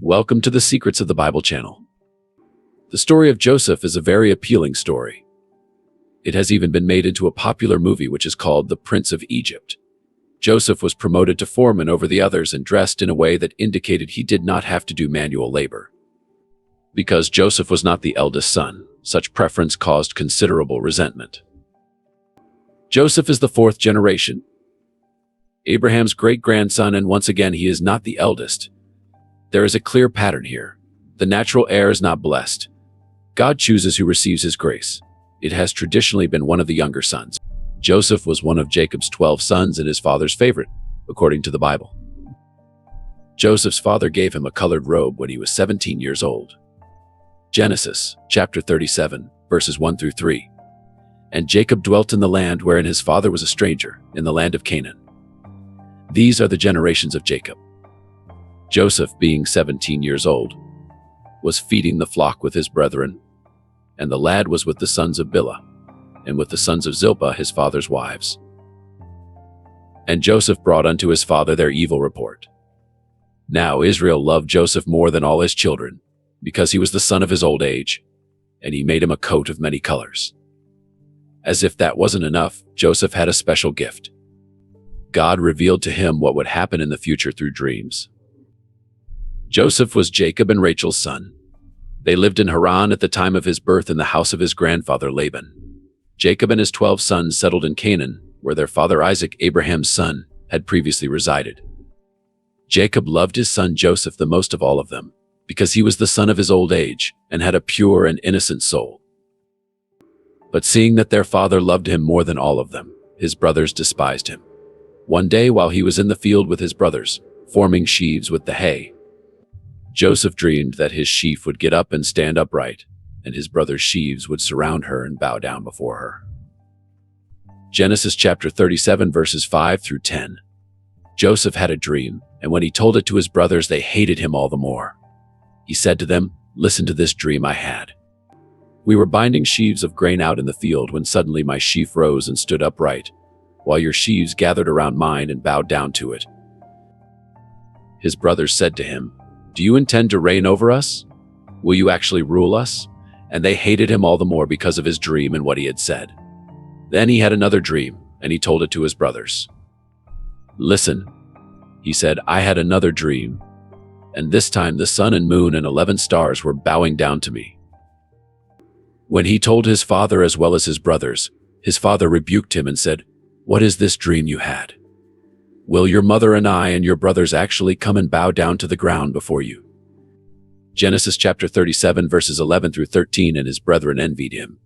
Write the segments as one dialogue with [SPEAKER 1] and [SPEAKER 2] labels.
[SPEAKER 1] Welcome to the Secrets of the Bible channel. The story of Joseph is a very appealing story. It has even been made into a popular movie which is called The Prince of Egypt. Joseph was promoted to foreman over the others and dressed in a way that indicated he did not have to do manual labor. Because Joseph was not the eldest son, such preference caused considerable resentment. Joseph is the fourth generation, Abraham's great-grandson, and once again he is not the eldest. There is a clear pattern here. The natural heir is not blessed. God chooses who receives his grace. It has traditionally been one of the younger sons. Joseph was one of Jacob's 12 sons and his father's favorite, according to the Bible. Joseph's father gave him a colored robe when he was 17 years old. Genesis, chapter 37, verses 1 through 3. And Jacob dwelt in the land wherein his father was a stranger, in the land of Canaan. These are the generations of Jacob. Joseph, being 17 years old, was feeding the flock with his brethren, and the lad was with the sons of Bilhah, and with the sons of Zilpah his father's wives. And Joseph brought unto his father their evil report. Now Israel loved Joseph more than all his children, because he was the son of his old age, and he made him a coat of many colors. As if that wasn't enough, Joseph had a special gift. God revealed to him what would happen in the future through dreams. Joseph was Jacob and Rachel's son. They lived in Haran at the time of his birth in the house of his grandfather Laban. Jacob and his 12 sons settled in Canaan, where their father Isaac, Abraham's son, had previously resided. Jacob loved his son Joseph the most of all of them, because he was the son of his old age and had a pure and innocent soul. But seeing that their father loved him more than all of them, his brothers despised him. One day while he was in the field with his brothers, forming sheaves with the hay, Joseph dreamed that his sheaf would get up and stand upright, and his brother's sheaves would surround her and bow down before her. Genesis chapter 37 verses 5 through 10. Joseph had a dream, and when he told it to his brothers, they hated him all the more. He said to them, "Listen to this dream I had. We were binding sheaves of grain out in the field when suddenly my sheaf rose and stood upright, while your sheaves gathered around mine and bowed down to it." His brothers said to him, "Do you intend to reign over us? Will you actually rule us?" And they hated him all the more because of his dream and what he had said. Then he had another dream, and he told it to his brothers. "Listen," he said, "I had another dream, and this time the sun and moon and 11 stars were bowing down to me." When he told his father as well as his brothers, his father rebuked him and said, "What is this dream you had? Will your mother and I and your brothers actually come and bow down to the ground before you?" Genesis chapter 37 verses 11 through 13. And his brethren envied him.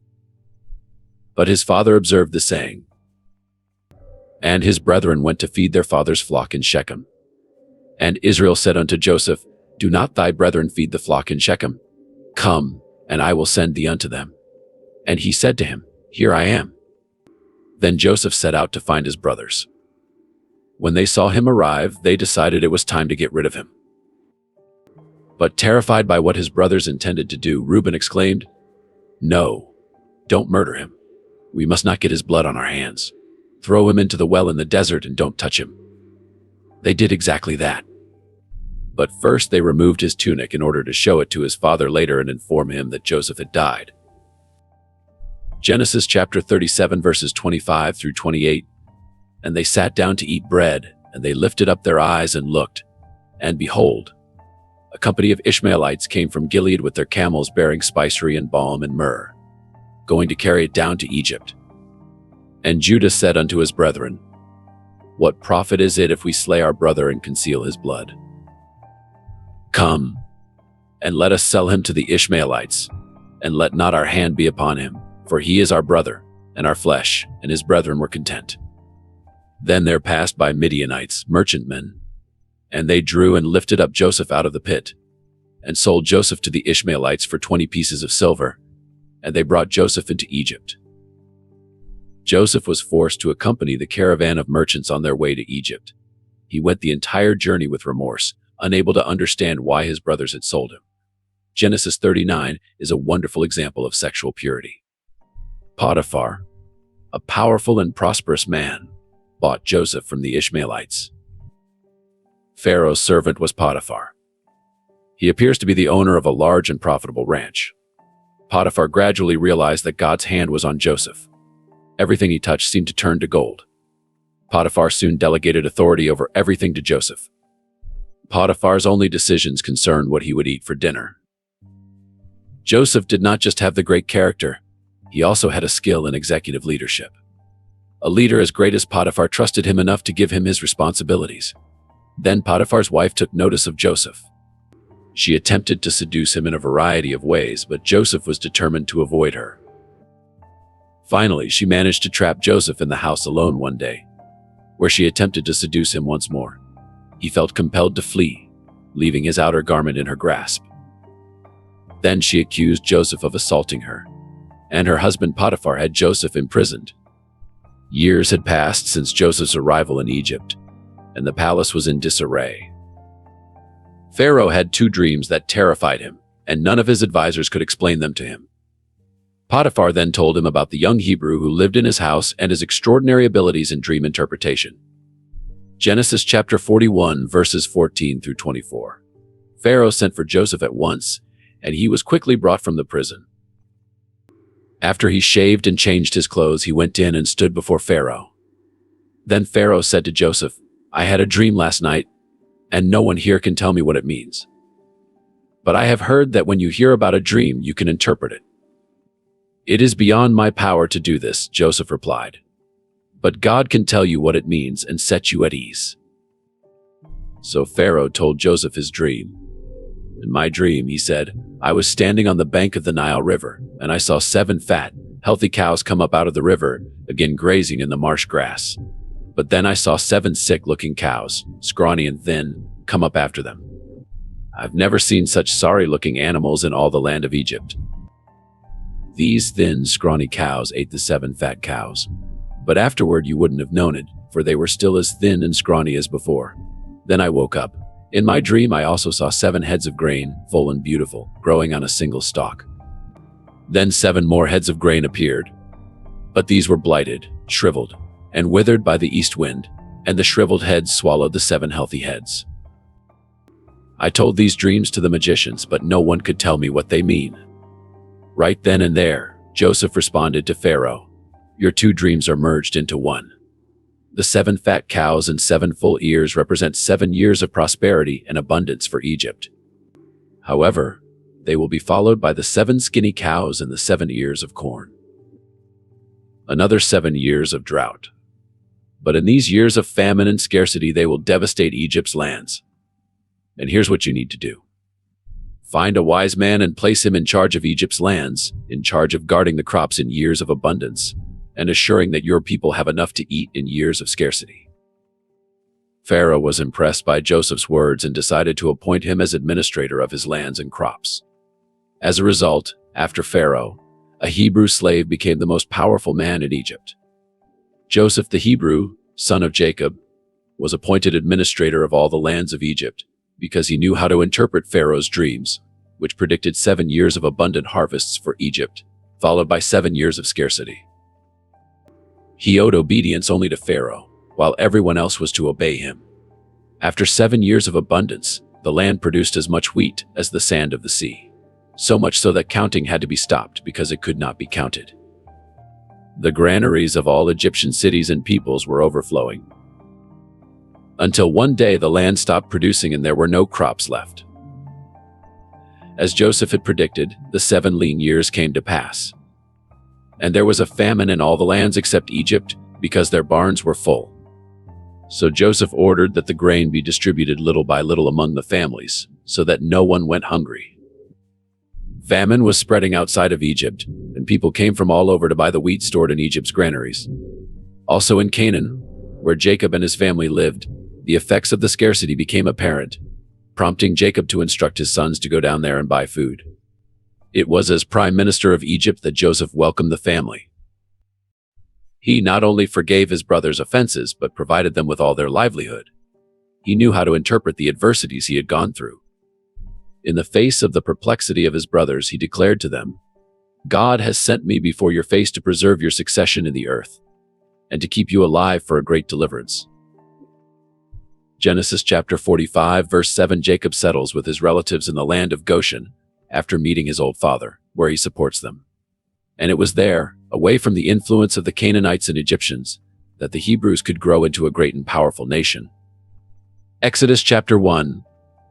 [SPEAKER 1] But his father observed the saying. And his brethren went to feed their father's flock in Shechem. And Israel said unto Joseph, "Do not thy brethren feed the flock in Shechem? Come, and I will send thee unto them." And he said to him, "Here I am." Then Joseph set out to find his brothers. When they saw him arrive, they decided it was time to get rid of him. But terrified by what his brothers intended to do, Reuben exclaimed, "No, don't murder him. We must not get his blood on our hands. Throw him into the well in the desert and don't touch him." They did exactly that. But first they removed his tunic in order to show it to his father later and inform him that Joseph had died. Genesis chapter 37 verses 25 through 28. And they sat down to eat bread, and they lifted up their eyes and looked, and behold, a company of Ishmaelites came from Gilead with their camels bearing spicery and balm and myrrh, going to carry it down to Egypt. And Judah said unto his brethren, "What profit is it if we slay our brother and conceal his blood? Come, and let us sell him to the Ishmaelites, and let not our hand be upon him, for he is our brother, and our flesh." And his brethren were content. Then there passed by Midianites, merchantmen, and they drew and lifted up Joseph out of the pit, and sold Joseph to the Ishmaelites for 20 pieces of silver, and they brought Joseph into Egypt. Joseph was forced to accompany the caravan of merchants on their way to Egypt. He went the entire journey with remorse, unable to understand why his brothers had sold him. Genesis 39 is a wonderful example of sexual purity. Potiphar, a powerful and prosperous man, bought Joseph from the Ishmaelites. Pharaoh's servant was Potiphar. He appears to be the owner of a large and profitable ranch. Potiphar gradually realized that God's hand was on Joseph. Everything he touched seemed to turn to gold. Potiphar soon delegated authority over everything to Joseph. Potiphar's only decisions concerned what he would eat for dinner. Joseph did not just have the great character, he also had a skill in executive leadership. A leader as great as Potiphar trusted him enough to give him his responsibilities. Then Potiphar's wife took notice of Joseph. She attempted to seduce him in a variety of ways, but Joseph was determined to avoid her. Finally, she managed to trap Joseph in the house alone one day, where she attempted to seduce him once more. He felt compelled to flee, leaving his outer garment in her grasp. Then she accused Joseph of assaulting her, and her husband Potiphar had Joseph imprisoned. Years had passed since Joseph's arrival in Egypt, and the palace was in disarray. Pharaoh had two dreams that terrified him, and none of his advisors could explain them to him. Potiphar then told him about the young Hebrew who lived in his house and his extraordinary abilities in dream interpretation. Genesis chapter 41, verses 14 through 24. Pharaoh sent for Joseph at once, and he was quickly brought from the prison. After he shaved and changed his clothes, he went in and stood before Pharaoh. Then Pharaoh said to Joseph, "I had a dream last night, and no one here can tell me what it means. But I have heard that when you hear about a dream, you can interpret it." "It is beyond my power to do this," Joseph replied. "But God can tell you what it means and set you at ease." So Pharaoh told Joseph his dream. "In my dream," he said, "I was standing on the bank of the Nile River, and I saw 7 fat, healthy cows come up out of the river, again grazing in the marsh grass. But then I saw 7 sick-looking cows, scrawny and thin, come up after them. I've never seen such sorry-looking animals in all the land of Egypt." These thin, scrawny cows ate the 7 fat cows. But afterward you wouldn't have known it, for they were still as thin and scrawny as before. Then I woke up. In my dream I also saw 7 heads of grain, full and beautiful, growing on a single stalk. Then 7 more heads of grain appeared. But these were blighted, shriveled, and withered by the east wind, and the shriveled heads swallowed the 7 healthy heads. I told these dreams to the magicians, but no one could tell me what they mean. Right then and there, Joseph responded to Pharaoh, "Your 2 dreams are merged into one. The 7 fat cows and 7 full ears represent 7 years of prosperity and abundance for Egypt. However, they will be followed by the 7 skinny cows and the 7 ears of corn. Another 7 years of drought. But in these years of famine and scarcity, they will devastate Egypt's lands. And here's what you need to do. Find a wise man and place him in charge of Egypt's lands, in charge of guarding the crops in years of abundance, and assuring that your people have enough to eat in years of scarcity." Pharaoh was impressed by Joseph's words and decided to appoint him as administrator of his lands and crops. As a result, after Pharaoh, a Hebrew slave became the most powerful man in Egypt. Joseph the Hebrew, son of Jacob, was appointed administrator of all the lands of Egypt because he knew how to interpret Pharaoh's dreams, which predicted 7 years of abundant harvests for Egypt, followed by 7 years of scarcity. He owed obedience only to Pharaoh, while everyone else was to obey him. After 7 years of abundance, the land produced as much wheat as the sand of the sea, so much so that counting had to be stopped because it could not be counted. The granaries of all Egyptian cities and peoples were overflowing. Until one day the land stopped producing and there were no crops left. As Joseph had predicted, the 7 lean years came to pass. And there was a famine in all the lands except Egypt, because their barns were full. So Joseph ordered that the grain be distributed little by little among the families, so that no one went hungry. Famine was spreading outside of Egypt, and people came from all over to buy the wheat stored in Egypt's granaries. Also in Canaan, where Jacob and his family lived, the effects of the scarcity became apparent, prompting Jacob to instruct his sons to go down there and buy food. It was as Prime Minister of Egypt that Joseph welcomed the family. He not only forgave his brothers' offenses, but provided them with all their livelihood. He knew how to interpret the adversities he had gone through. In the face of the perplexity of his brothers, he declared to them, "God has sent me before your face to preserve your succession in the earth, and to keep you alive for a great deliverance." Genesis chapter 45, verse 7. Jacob settles with his relatives in the land of Goshen after meeting his old father, where he supports them. And it was there, away from the influence of the Canaanites and Egyptians, that the Hebrews could grow into a great and powerful nation. Exodus chapter 1,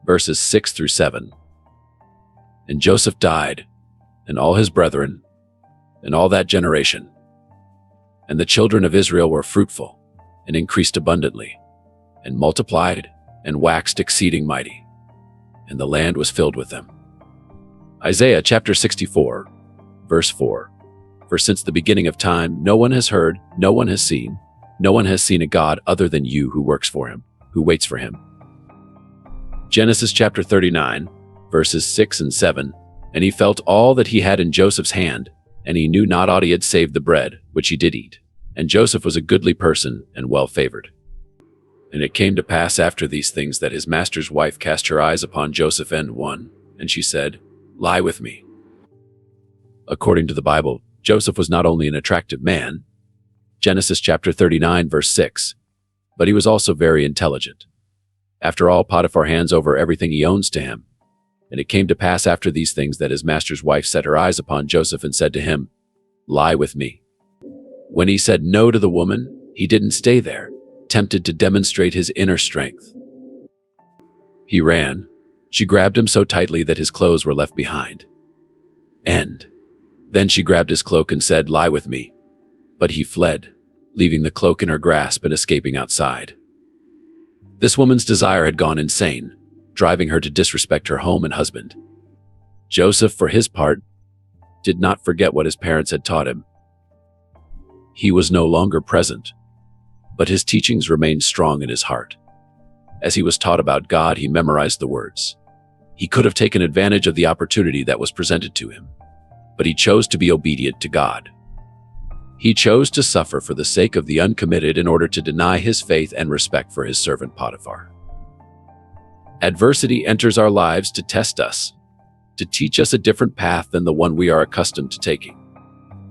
[SPEAKER 1] verses 6 through 7. And Joseph died, and all his brethren, and all that generation. And the children of Israel were fruitful, and increased abundantly, and multiplied, and waxed exceeding mighty, and the land was filled with them. Isaiah chapter 64, verse 4. For since the beginning of time, no one has heard, no one has seen a God other than you who works for him, who waits for him. Genesis chapter 39, verses 6 and 7. And he felt all that he had in Joseph's hand, and he knew not aught he had save the bread, which he did eat. And Joseph was a goodly person and well favored. And it came to pass after these things that his master's wife cast her eyes upon Joseph and she said, Lie with me. According to the Bible, Joseph was not only an attractive man, Genesis chapter 39, verse 6, but he was also very intelligent. After all, Potiphar hands over everything he owns to him. And it came to pass after these things that his master's wife set her eyes upon Joseph and said to him, Lie with me. When he said no to the woman, he didn't stay there, tempted to demonstrate his inner strength. He ran. She grabbed him so tightly that his clothes were left behind. And then she grabbed his cloak and said, Lie with me. But he fled, leaving the cloak in her grasp and escaping outside. This woman's desire had gone insane, driving her to disrespect her home and husband. Joseph, for his part, did not forget what his parents had taught him. He was no longer present, but his teachings remained strong in his heart. As he was taught about God, he memorized the words. He could have taken advantage of the opportunity that was presented to him, but he chose to be obedient to God. He chose to suffer for the sake of the uncommitted in order to deny his faith and respect for his servant Potiphar. Adversity enters our lives to test us, to teach us a different path than the one we are accustomed to taking.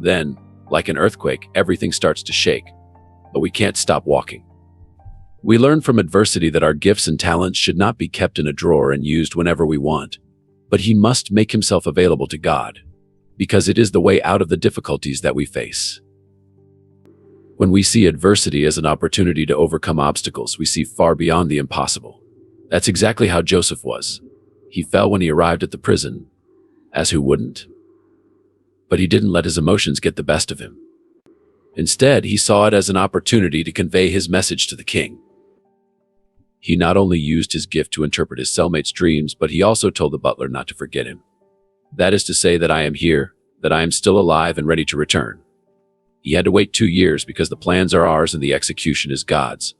[SPEAKER 1] Then, like an earthquake, everything starts to shake, but we can't stop walking. We learn from adversity that our gifts and talents should not be kept in a drawer and used whenever we want, but he must make himself available to God, because it is the way out of the difficulties that we face. When we see adversity as an opportunity to overcome obstacles, we see far beyond the impossible. That's exactly how Joseph was. He fell when he arrived at the prison, as who wouldn't? But he didn't let his emotions get the best of him. Instead, he saw it as an opportunity to convey his message to the king. He not only used his gift to interpret his cellmate's dreams, but he also told the butler not to forget him. That is to say that I am here, that I am still alive and ready to return. He had to wait 2 years because the plans are ours and the execution is God's.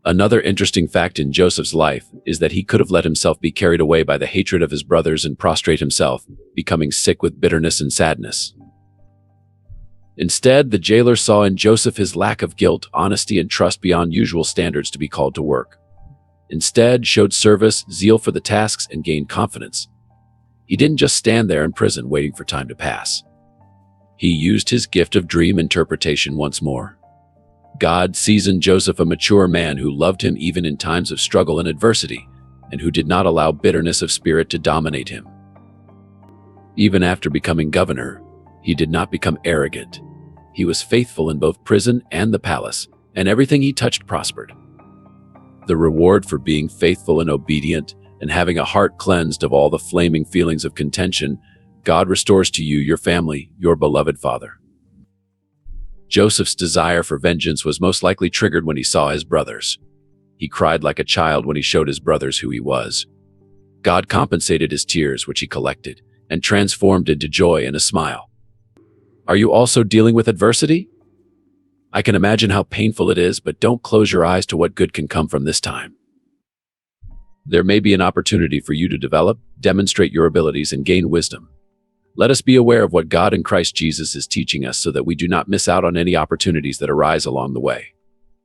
[SPEAKER 1] Another interesting fact in Joseph's life is that he could have let himself be carried away by the hatred of his brothers and prostrate himself, becoming sick with bitterness and sadness. Instead, the jailer saw in Joseph his lack of guilt, honesty, and trust beyond usual standards to be called to work. Instead, showed service, zeal for the tasks, and gained confidence. He didn't just stand there in prison waiting for time to pass. He used his gift of dream interpretation once more. God sees in Joseph a mature man who loved him even in times of struggle and adversity, and who did not allow bitterness of spirit to dominate him. Even after becoming governor, he did not become arrogant. He was faithful in both prison and the palace, and everything he touched prospered. The reward for being faithful and obedient and having a heart cleansed of all the flaming feelings of contention, God restores to you, your family, your beloved father. Joseph's desire for vengeance was most likely triggered when he saw his brothers. He cried like a child when he showed his brothers who he was. God compensated his tears, which he collected, and transformed into joy and a smile. Are you also dealing with adversity? I can imagine how painful it is, but don't close your eyes to what good can come from this time. There may be an opportunity for you to develop, demonstrate your abilities, and gain wisdom. Let us be aware of what God in Christ Jesus is teaching us so that we do not miss out on any opportunities that arise along the way.